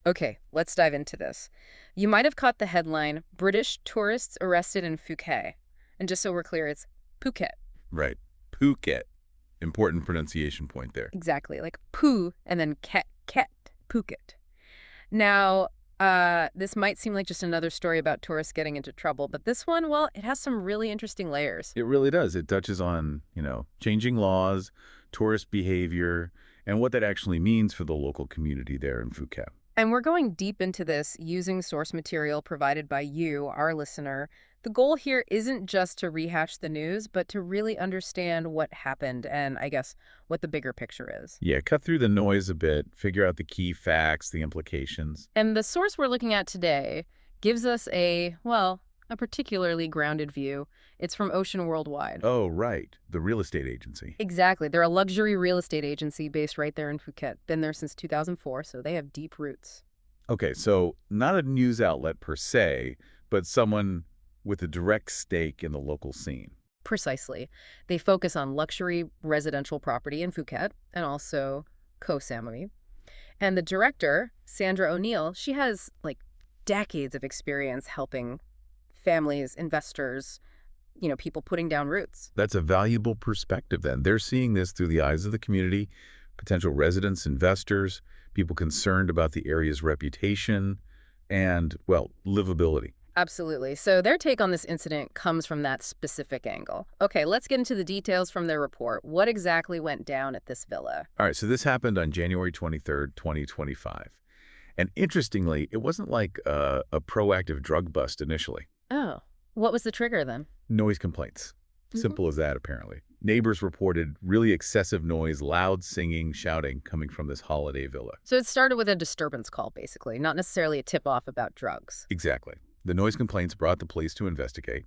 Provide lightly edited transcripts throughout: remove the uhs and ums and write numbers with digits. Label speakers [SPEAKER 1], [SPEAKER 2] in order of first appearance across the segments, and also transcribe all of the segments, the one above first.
[SPEAKER 1] Okay, let's dive into this. You might have caught the headline, British tourists arrested in Phuket. And just so we're clear, it's Phuket.
[SPEAKER 2] Right. Phuket. Important pronunciation point there.
[SPEAKER 1] Exactly, like Phu and then ket, Phuket. Now, this might seem like just another story about tourists getting into trouble, but this one, well, it has some really interesting layers.
[SPEAKER 2] It really does. It touches on, changing laws, tourist behavior, and what that actually means for the local community there in Phuket.
[SPEAKER 1] And we're going deep into this using source material provided by you, our listener. The goal here isn't just to rehash the news, but to really understand what happened and, I guess, what the bigger picture is.
[SPEAKER 2] Yeah, cut through the noise a bit, figure out the key facts, the implications.
[SPEAKER 1] And the source we're looking at today gives us a particularly grounded view. It's from Ocean Worldwide.
[SPEAKER 2] Oh, right. The real estate agency.
[SPEAKER 1] Exactly. They're a luxury real estate agency based right there in Phuket. Been there since 2004, so they have deep roots.
[SPEAKER 2] Okay, so not a news outlet per se, but someone with a direct stake in the local scene.
[SPEAKER 1] Precisely. They focus on luxury residential property in Phuket and also Koh Samui. And the director, Sandra O'Neill, she has like decades of experience helping families, investors, people putting down roots.
[SPEAKER 2] That's a valuable perspective then. They're seeing this through the eyes of the community, potential residents, investors, people concerned about the area's reputation and, well, livability.
[SPEAKER 1] Absolutely. So their take on this incident comes from that specific angle. Okay, let's get into the details from their report. What exactly went down at this villa?
[SPEAKER 2] All right, so this happened on January 23rd, 2025. And interestingly, it wasn't like a proactive drug bust initially.
[SPEAKER 1] Oh, what was the trigger then?
[SPEAKER 2] Noise complaints.
[SPEAKER 1] Mhm.
[SPEAKER 2] Simple as that, apparently. Neighbors reported really excessive noise, loud singing, shouting coming from this holiday villa.
[SPEAKER 1] So it started with a disturbance call, basically, not necessarily a tip-off about drugs.
[SPEAKER 2] Exactly. The noise complaints brought the police to investigate,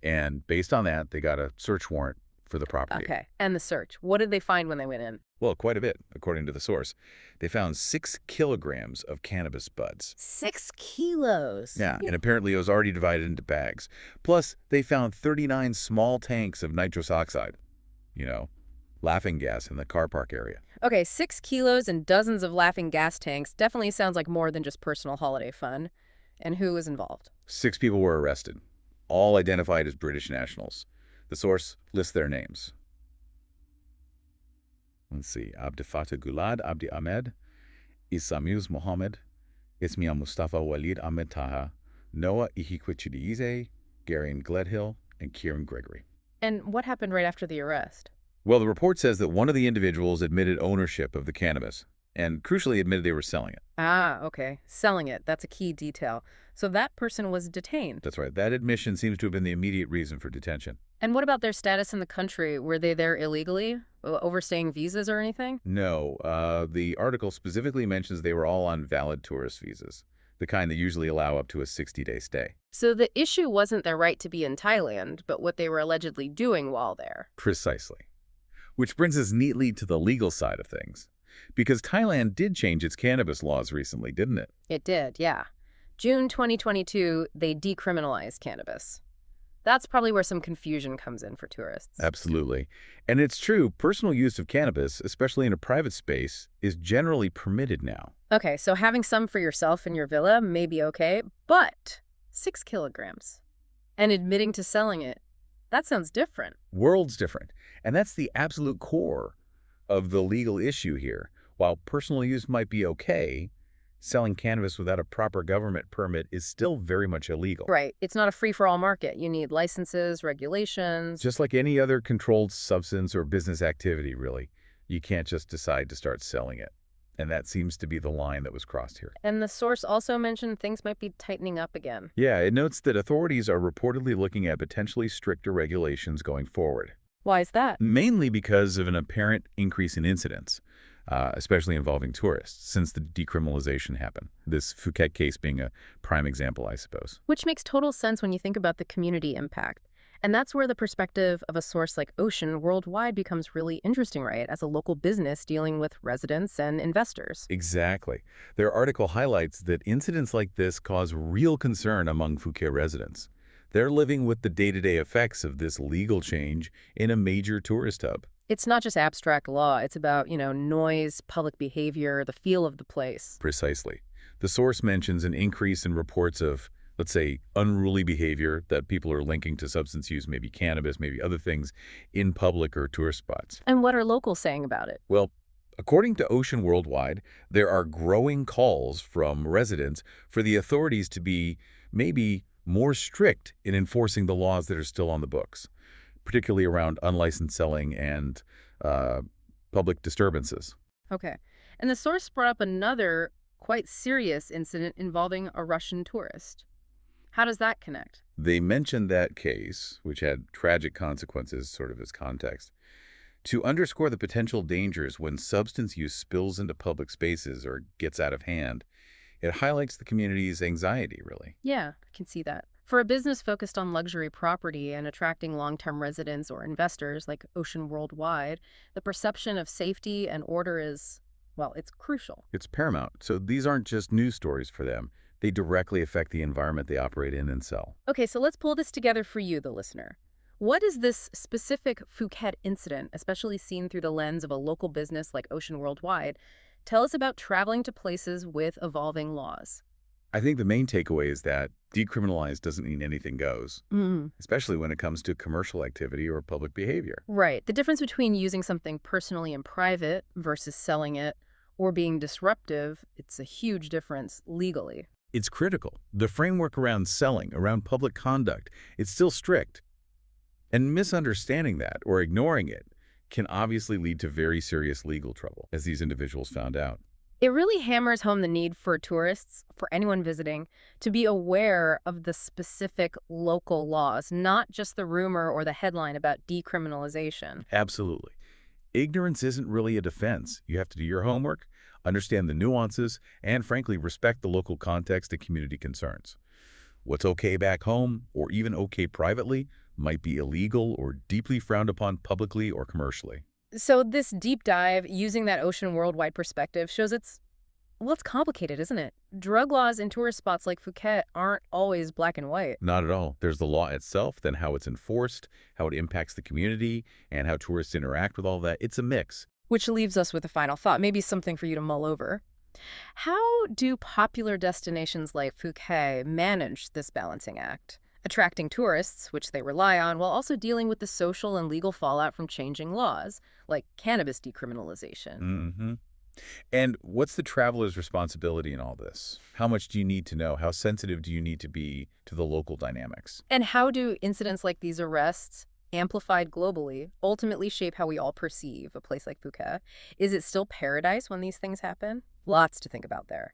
[SPEAKER 2] and based on that, they got a search warrant for the property.
[SPEAKER 1] Okay. And the search. What did they find when they went in?
[SPEAKER 2] Well, quite a bit, according to the source. They found 6 kilograms of cannabis buds.
[SPEAKER 1] 6 kilos.
[SPEAKER 2] Yeah, and apparently it was already divided into bags. Plus, they found 39 small tanks of nitrous oxide, laughing gas in the car park area.
[SPEAKER 1] Okay, 6 kilos and dozens of laughing gas tanks definitely sounds like more than just personal holiday fun. And who was involved?
[SPEAKER 2] 6 people were arrested, all identified as British nationals. The source lists their names. Let's see. Abdifatah Gulad Abdi Ahmed, Isamuz Mohammed, Ismiya Mustafa Walid Ahmed Taha, Noah Ihikwichidize, Garion Gledhill, and Kieran Gregory.
[SPEAKER 1] And what happened right after the arrest?
[SPEAKER 2] Well, the report says that one of the individuals admitted ownership of the cannabis and crucially admitted they were selling it.
[SPEAKER 1] Ah, okay. Selling it. That's a key detail. So that person was detained.
[SPEAKER 2] That's right. That admission seems to have been the immediate reason for detention.
[SPEAKER 1] And what about their status in the country? Were they there illegally? Overstaying visas or anything?
[SPEAKER 2] No, the article specifically mentions they were all on valid tourist visas, the kind that usually allow up to a 60-day stay.
[SPEAKER 1] So the issue wasn't their right to be in Thailand, but what they were allegedly doing while there.
[SPEAKER 2] Precisely. Which brings us neatly to the legal side of things. Because Thailand did change its cannabis laws recently, didn't it?
[SPEAKER 1] It did, yeah. June 2022, they decriminalized cannabis. That's probably where some confusion comes in for tourists.
[SPEAKER 2] Absolutely. And it's true, personal use of cannabis, especially in a private space, is generally permitted now.
[SPEAKER 1] Okay, so having some for yourself in your villa may be okay, but 6 kilograms and admitting to selling it, that sounds different.
[SPEAKER 2] Worlds different. And that's the absolute core of the legal issue here. While personal use might be okay, selling cannabis without a proper government permit is still very much illegal.
[SPEAKER 1] Right. It's not a free-for-all market. You need licenses, regulations.
[SPEAKER 2] Just like any other controlled substance or business activity, really. You can't just decide to start selling it. And that seems to be the line that was crossed here.
[SPEAKER 1] And the source also mentioned things might be tightening up again.
[SPEAKER 2] Yeah, it notes that authorities are reportedly looking at potentially stricter regulations going forward.
[SPEAKER 1] Why is that?
[SPEAKER 2] Mainly because of an apparent increase in incidents, especially involving tourists, since the decriminalization happened. This Phuket case being a prime example, I suppose.
[SPEAKER 1] Which makes total sense when you think about the community impact. And that's where the perspective of a source like Ocean Worldwide becomes really interesting, right? As a local business dealing with residents and investors.
[SPEAKER 2] Exactly. Their article highlights that incidents like this cause real concern among Phuket residents. They're living with the day-to-day effects of this legal change in a major tourist hub.
[SPEAKER 1] It's not just abstract law. It's about, noise, public behavior, the feel of the place.
[SPEAKER 2] Precisely. The source mentions an increase in reports of, let's say, unruly behavior that people are linking to substance use, maybe cannabis, maybe other things, in public or tourist spots.
[SPEAKER 1] And what are locals saying about it?
[SPEAKER 2] Well, according to Ocean Worldwide, there are growing calls from residents for the authorities to be maybe more strict in enforcing the laws that are still on the books, particularly around unlicensed selling and uh, public disturbances.
[SPEAKER 1] Okay. And the source brought up another quite serious incident involving a Russian tourist. How does that connect?
[SPEAKER 2] They mentioned that case, which had tragic consequences, sort of as context, to underscore the potential dangers when substance use spills into public spaces or gets out of hand. It highlights the community's anxiety, really.
[SPEAKER 1] Yeah, I can see that. For a business focused on luxury property and attracting long-term residents or investors like Ocean Worldwide, the perception of safety and order is, well, it's crucial.
[SPEAKER 2] It's paramount. So these aren't just news stories for them. They directly affect the environment they operate in and sell.
[SPEAKER 1] Okay, so let's pull this together for you, the listener. What is this specific Phuket incident, especially seen through the lens of a local business like Ocean Worldwide, tell us about traveling to places with evolving laws?
[SPEAKER 2] I think the main takeaway is that decriminalized doesn't mean anything goes, especially when it comes to commercial activity or public behavior.
[SPEAKER 1] Right. The difference between using something personally in private versus selling it or being disruptive, it's a huge difference legally.
[SPEAKER 2] It's critical. The framework around selling, around public conduct, it's still strict. And misunderstanding that or ignoring it can obviously lead to very serious legal trouble, as these individuals found out.
[SPEAKER 1] It really hammers home the need for tourists, for anyone visiting, to be aware of the specific local laws, not just the rumor or the headline about decriminalization.
[SPEAKER 2] Absolutely. Ignorance isn't really a defense. You have to do your homework, understand the nuances, and frankly, respect the local context and community concerns. What's okay back home, or even okay privately, might be illegal or deeply frowned upon publicly or commercially.
[SPEAKER 1] So this deep dive, using that Ocean Worldwide perspective, shows well, it's complicated, isn't it? Drug laws in tourist spots like Phuket aren't always black and white.
[SPEAKER 2] Not at all. There's the law itself, then how it's enforced, how it impacts the community, and how tourists interact with all that. It's a mix.
[SPEAKER 1] Which leaves us with a final thought, maybe something for you to mull over. How do popular destinations like Phuket manage this balancing act? Attracting tourists, which they rely on, while also dealing with the social and legal fallout from changing laws, like cannabis decriminalization.
[SPEAKER 2] Mm-hmm. And what's the traveler's responsibility in all this? How much do you need to know? How sensitive do you need to be to the local dynamics?
[SPEAKER 1] And how do incidents like these arrests, amplified globally, ultimately shape how we all perceive a place like Phuket? Is it still paradise when these things happen? Lots to think about there.